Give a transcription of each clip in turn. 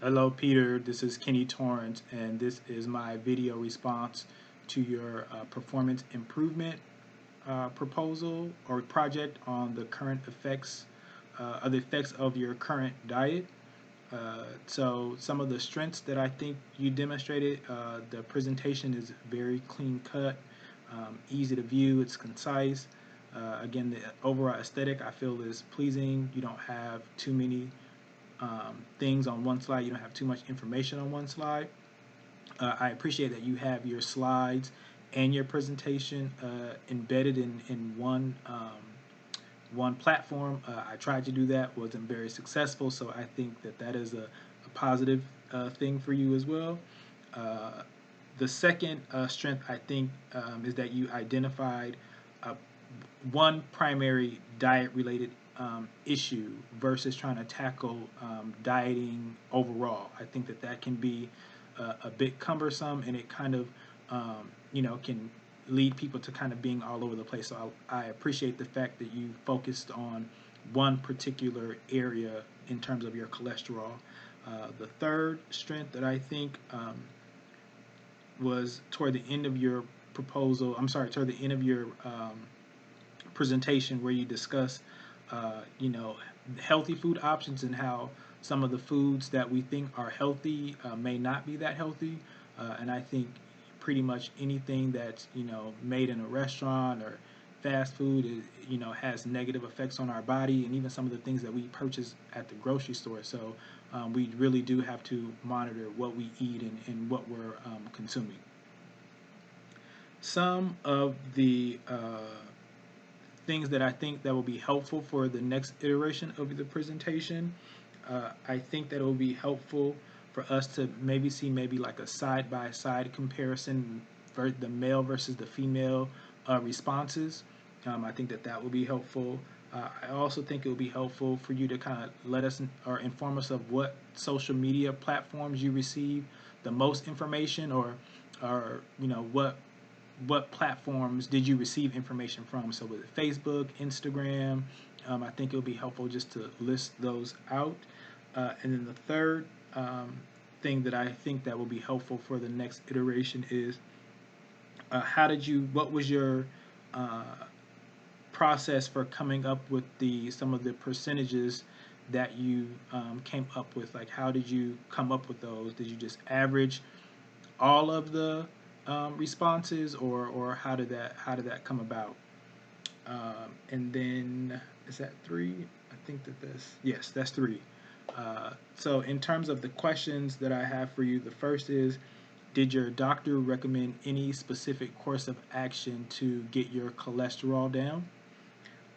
Hello, Peter. This is Kenny Torrance, and this is my video response to your performance improvement proposal or project on the current effects, the effects of your current diet. So some of the strengths that I think you demonstrated, the presentation is very clean cut, easy to view, it's concise. Again, the overall aesthetic I feel is pleasing. You don't have too many things on one slide. You don't have too much information on one slide. I appreciate that you have your slides and your presentation embedded in one platform. I tried to do that, wasn't very successful, so I think that that is a positive thing for you as well. The second strength I think is that you identified uh, one primary diet related issue versus trying to tackle dieting overall. I think that that can be a bit cumbersome, and it kind of can lead people to kind of being all over the place. So I appreciate the fact that you focused on one particular area in terms of your cholesterol. The third strength that I think was toward the end of your proposal, I'm sorry, toward the end of your presentation, where you discuss, healthy food options and how some of the foods that we think are healthy may not be that healthy. And I think pretty much anything that's made in a restaurant or fast food is, has negative effects on our body, and even some of the things that we purchase at the grocery store. So we really do have to monitor what we eat and what we're consuming. Some of the things that I think that will be helpful for the next iteration of the presentation. I think that it will be helpful for us to maybe see maybe like a side-by-side comparison for the male versus the female responses. I think that that will be helpful. I also think it will be helpful for you to kind of let us or inform us of what social media platforms you receive the most information, or what platforms did you receive information from? So was it Facebook, Instagram? I think it would be helpful just to list those out. And then the third thing that I think that will be helpful for the next iteration is what was your process for coming up with some of the percentages that you came up with? Like, how did you come up with those? Did you just average all of the responses, or how did that come about? And then is that three? I think that's three. So in terms of the questions that I have for you, the first is, did your doctor recommend any specific course of action to get your cholesterol down?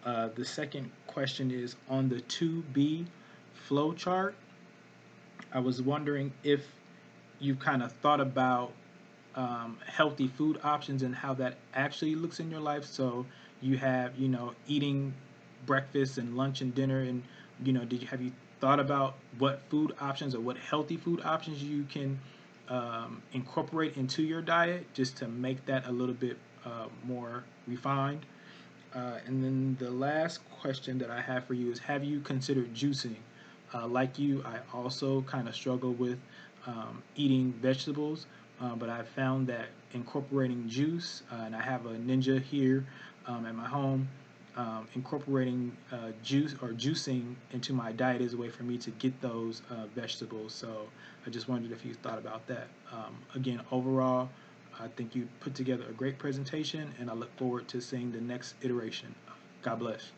The second question is, on the 2B flow chart, I was wondering if you kind of thought about healthy food options and how that actually looks in your life. So you have, eating breakfast and lunch and dinner, and have you thought about what food options or what healthy food options you can incorporate into your diet just to make that a little bit more refined? And then the last question that I have for you is, have you considered juicing? Like you, I also kind of struggle with eating vegetables, but I've found that incorporating juice, and I have a Ninja here at my home, incorporating juice or juicing into my diet is a way for me to get those vegetables. So I just wondered if you thought about that. Again, overall, I think you put together a great presentation, and I look forward to seeing the next iteration. God bless.